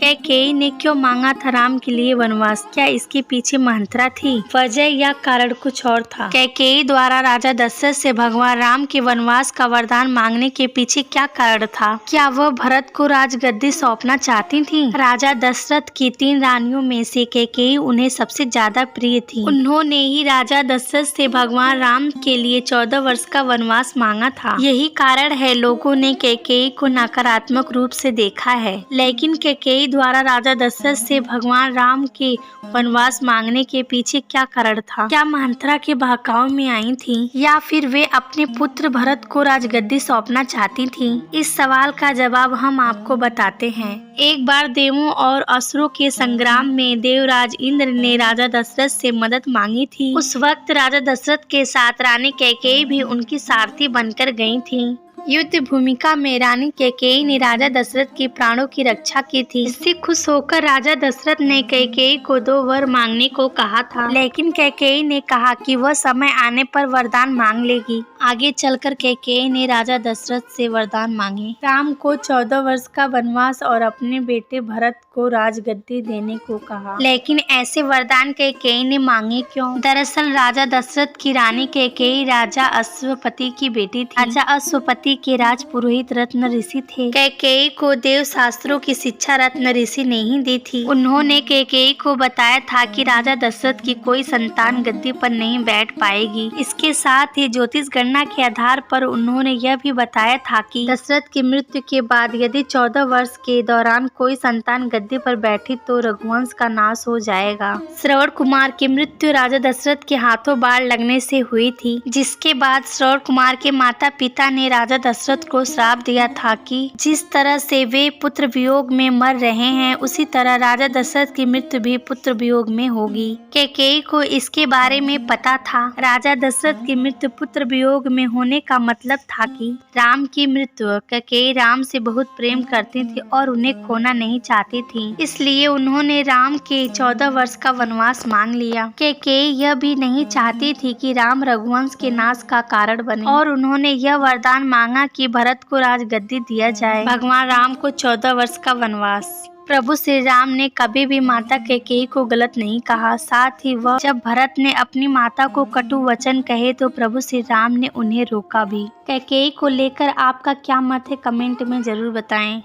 कैकेयी ने क्यों मांगा था राम के लिए वनवास? क्या इसके पीछे मंत्रा थी, वजह या कारण कुछ और था? कैकेयी द्वारा राजा दशरथ से भगवान राम के वनवास का वरदान मांगने के पीछे क्या कारण था? क्या वह भरत को राजगद्दी सौंपना चाहती थी? राजा दशरथ की 3 रानियों में से कैकेयी उन्हें सबसे ज्यादा प्रिय थी। उन्होंने ही राजा दशरथ से भगवान राम के लिए 14 वर्ष का वनवास मांगा था। यही कारण है लोगों ने कैकेयी को नकारात्मक रूप से देखा है। लेकिन कैकेयी द्वारा राजा दशरथ से भगवान राम के वनवास मांगने के पीछे क्या कारण था? क्या मंत्रा के बहकाव में आई थी या फिर वे अपने पुत्र भरत को राजगद्दी सौंपना चाहती थी? इस सवाल का जवाब हम आपको बताते हैं। एक बार देवों और असुरों के संग्राम में देवराज इंद्र ने राजा दशरथ से मदद मांगी थी। उस वक्त राजा दशरथ के साथ रानी कैकेयी भी उनकी सारथी बनकर गई थी। युद्ध भूमिका में रानी कैकेयी ने राजा दशरथ के प्राणों की रक्षा की थी। इससे खुश होकर राजा दशरथ ने कैकेयी को 2 वर मांगने को कहा था, लेकिन कैकेयी ने कहा कि वह समय आने पर वरदान मांग लेगी। आगे चलकर कैकेयी ने राजा दशरथ से वरदान मांगे, राम को 14 वर्ष का वनवास और अपने बेटे भरत को राजगद्दी देने को कहा। लेकिन ऐसे वरदान कैकेयी ने मांगे क्यों? दरअसल राजा दशरथ की रानी कैकेयी राजा अश्वपति की बेटी थी। राजा अश्वपति के राज पुरोहित रत्न ऋषि थे। कैकेयी को देव शास्त्रों की शिक्षा रत्न ऋषि ने ही दी थी। उन्होंने कैकेयी को बताया था कि राजा दशरथ की कोई संतान गद्दी पर नहीं बैठ पाएगी। इसके साथ ही ज्योतिष गणना के आधार पर उन्होंने यह भी बताया था कि दशरथ की मृत्यु के बाद यदि 14 वर्ष के दौरान कोई संतान गद्दी पर बैठी तो रघुवंश का नाश हो जाएगा। श्रवण कुमार की मृत्यु राजा दशरथ के हाथों बाढ़ लगने से हुई थी, जिसके बाद श्रवण कुमार के माता पिता ने राजा दशरथ को श्राप दिया था कि जिस तरह से वे पुत्र वियोग में मर रहे हैं उसी तरह राजा दशरथ की मृत्यु भी पुत्र वियोग में होगी। कैकेयी को इसके बारे में पता था। राजा दशरथ की मृत्यु पुत्र वियोग में होने का मतलब था कि राम की मृत्यु। कैकेयी राम से बहुत प्रेम करती थी और उन्हें खोना नहीं चाहती थी, इसलिए उन्होंने राम के 14 वर्ष का वनवास मांग लिया। कैकेयी यह भी नहीं चाहती थी कि राम रघुवंश के नाश का कारण बने और उन्होंने यह वरदान मांगा कि भरत को राजगद्दी दिया जाए, भगवान राम को 14 वर्ष का वनवास। प्रभु श्री राम ने कभी भी माता कैकेयी को गलत नहीं कहा। साथ ही वह जब भरत ने अपनी माता को कटु वचन कहे तो प्रभु श्री राम ने उन्हें रोका भी। कैकेयी को लेकर आपका क्या मत है, कमेंट में जरूर बताएं।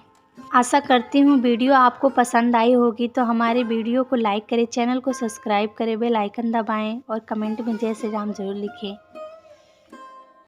आशा करती हूँ वीडियो आपको पसंद आई होगी, तो हमारे वीडियो को लाइक करें, चैनल को सब्सक्राइब करें, बेल आइकन दबाएं और कमेंट में जय श्री राम जरूर लिखें।